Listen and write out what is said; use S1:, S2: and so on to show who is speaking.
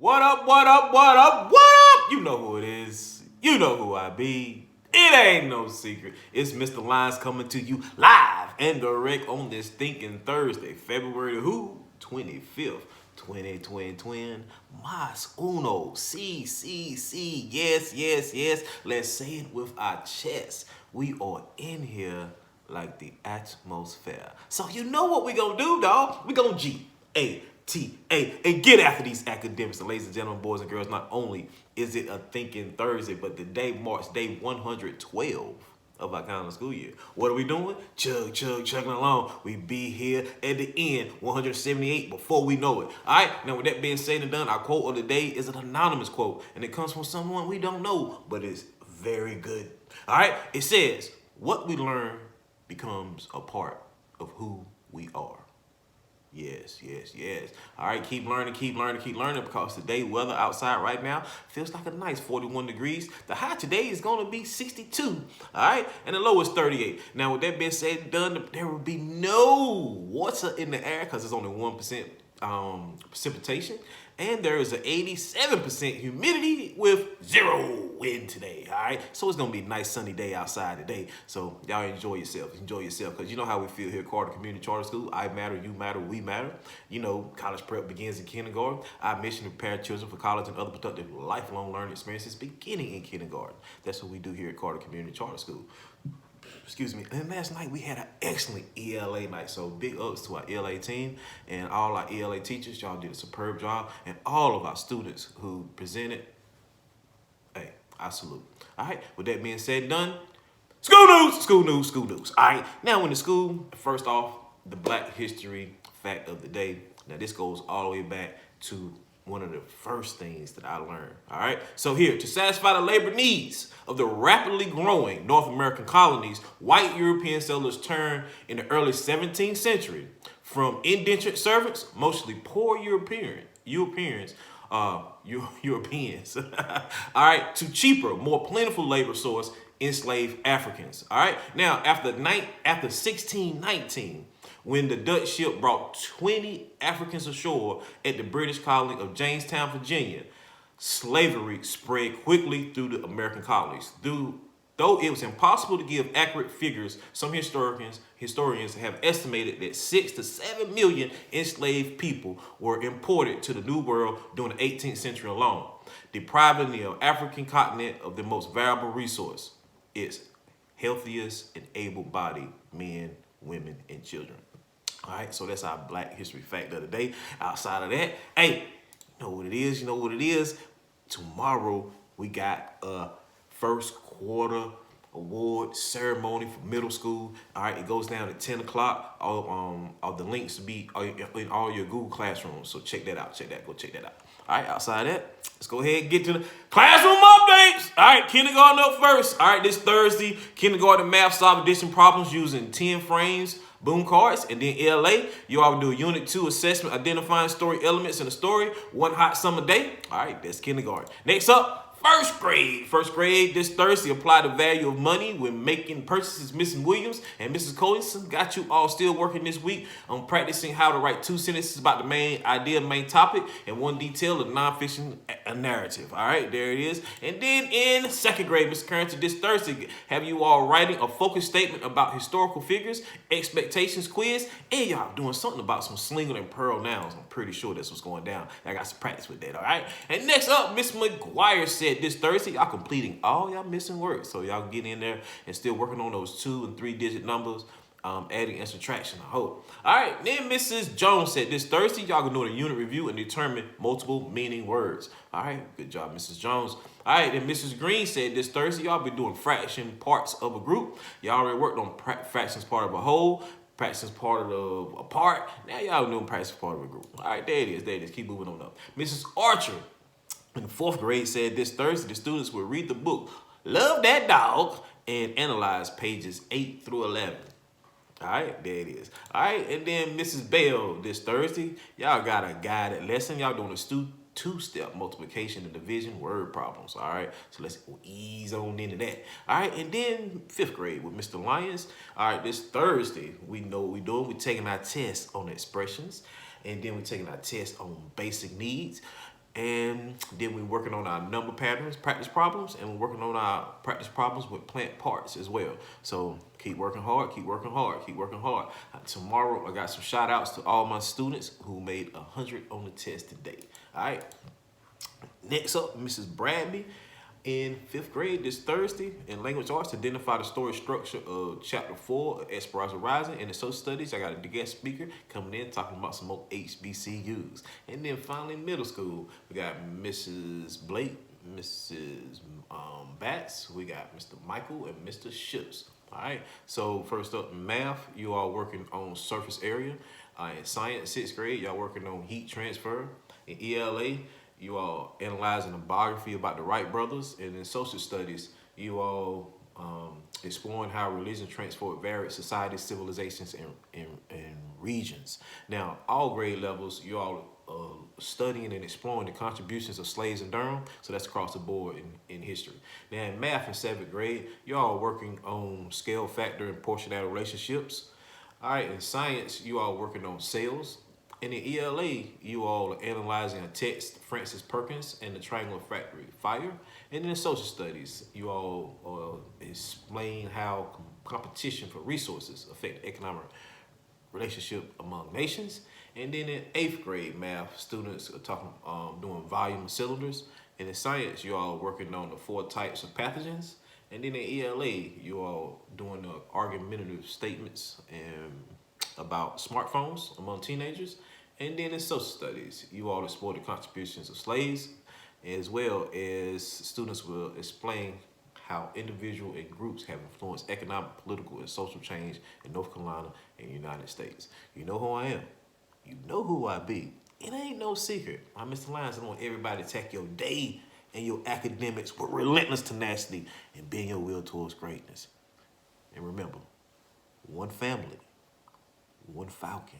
S1: What up, what up, what up, what up? You know who it is. You know who I be. It ain't no secret. It's Mr. Lines coming to you live and direct on this thinking Thursday, February who? 25th. 2020, mas uno, si, yes. Let's say it with our chest. We are in here like the atmosphere. So you know what we gonna do, dog? We gonna G-A-T-A and get after these academics. And ladies and gentlemen, boys and girls, not only is it a thinking Thursday, but the day marks day 112 of our calendar school year. What are we doing? Chugging along. We be here at the end, 178 before we know it. All right, now with that being said and done, our quote of the day is an anonymous quote, and it comes from someone we don't know, but it's very good. All right, it says, what we learn becomes a part of who we are. Yes. All right, keep learning, because today weather outside right now feels like a nice 41 degrees. The high today is going to be 62, all right, and the low is 38. Now, with that being said and done, there will be no water in the air because it's only 1% precipitation, and there is an 87% humidity with 0 wind today, all right? So it's going to be a nice sunny day outside today. So y'all enjoy yourself, because you know how we feel here at Carter Community Charter School. I matter, you matter, we matter. You know, college prep begins in kindergarten. Our mission to prepare children for college and other productive lifelong learning experiences beginning in kindergarten. That's what we do here at Carter Community Charter School. Excuse me. And last night we had an excellent ELA night. So big ups to our ELA team and all our ELA teachers. Y'all did a superb job. And all of our students who presented, hey, I salute. All right, with that being said and done, school news. All right, now in the school, first off, the Black History fact of the day. Now this goes all the way back to one of the first things that I learned, all right? So here, to satisfy the labor needs of the rapidly growing North American colonies, white European settlers turned in the early 17th century from indentured servants, mostly poor Europeans, all right, to cheaper, more plentiful labor source, enslaved Africans, all right? Now, after 1619, when the Dutch ship brought 20 Africans ashore at the British colony of Jamestown, Virginia, slavery spread quickly through the American colonies. Though it was impossible to give accurate figures, some historians have estimated that 6 to 7 million enslaved people were imported to the New World during the 18th century alone, depriving the African continent of the most valuable resource, its healthiest and able-bodied men, women, and children. All right, so that's our Black History fact of the day. Outside of that, hey, you know what it is. Tomorrow, we got a first quarter award ceremony for middle school. All right, it goes down at 10 o'clock. All the links will be in all your Google Classrooms, so check that out. Go check that out. All right, outside of that, let's go ahead and get to the classroom updates. All right, kindergarten up first. All right, this Thursday, kindergarten math solve addition problems using 10 frames, boom cards, and then ELA. You all do a Unit 2 assessment, identifying story elements in a story, one hot summer day. All right, that's kindergarten. Next up, first grade this Thursday, apply the value of money when making purchases. Mrs. Williams and Mrs. Collinson got you all still working this week on practicing how to write 2 sentences about the main idea, main topic, and 1 detail of nonfiction narrative. All right, there it is. And then in second grade, Mr. Carrington, this Thursday, have you all writing a focus statement about historical figures, expectations quiz, and y'all doing something about some slinger and pearl nouns. I'm pretty sure that's what's going down. I got some practice with that, all right? And next up, Miss McGuire said this Thursday, y'all completing all y'all missing work. So y'all get in there and still working on those 2 and 3 digit numbers, adding and subtraction, I hope. All right, then Mrs. Jones said this Thursday, y'all gonna do a unit review and determine multiple meaning words. All right, good job, Mrs. Jones. All right, then Mrs. Green said this Thursday, y'all be doing fraction parts of a group. Y'all already worked on fractions part of a whole, fractions part of a part. Now y'all doing fractions part of a group. All right, there it is. Keep moving on up. Mrs. Archer in 4th grade said this Thursday, the students will read the book, Love That Dog, and analyze pages 8 through 11. All right, there it is. All right, and then Mrs. Bell this Thursday, y'all got a guided lesson. Y'all doing a 2-step multiplication and division word problems. All right, so let's ease on into that. All right, and then 5th grade with Mr. Lyons. All right, this Thursday, we know what we're doing. We're taking our test on expressions, and then we're taking our test on basic needs. And then we're working on our number patterns, practice problems, and we're working on our practice problems with plant parts as well. So keep working hard, keep working hard, keep working hard. Tomorrow, I got some shout outs to all my students who made 100 on the test today. All right. Next up, Mrs. Bradley in 5th grade this Thursday in language arts to identify the story structure of chapter 4 of Esperanza Rising. In the social studies, I got a guest speaker coming in talking about some more HBCUs. And then finally, middle school, we got Mrs. Blake, Mrs. Batts, we got Mr. Michael, and Mr. Ships. All right, so first up, math, you all working on surface area. In science, 6th grade, y'all working on heat transfer. In ELA, you all analyzing the biography about the Wright brothers. And in social studies, you all exploring how religion transformed various societies, civilizations, and regions. Now, all grade levels, you all studying and exploring the contributions of slaves in Durham. So that's across the board in history. Now, in math in 7th grade, you all working on scale factor and proportional relationships. All right, in science, you all working on sales. And in ELA, you all are analyzing a text, Francis Perkins and the Triangle Factory Fire. And in social studies, you all explain how competition for resources affect economic relationship among nations. And then in 8th grade math, students are doing volume of cylinders. And in science, you all working on the 4 types of pathogens. And then in ELA, you all doing the argumentative statements and about smartphones among teenagers. And then in social studies, you all explore the contributions of slaves, as well as students will explain how individuals and groups have influenced economic, political, and social change in North Carolina and the United States. You know who I am. You know who I be. It ain't no secret. I'm Mr. Lyons. I want everybody to attack your day and your academics with relentless tenacity and bend your will towards greatness. And remember, one family, one falcon.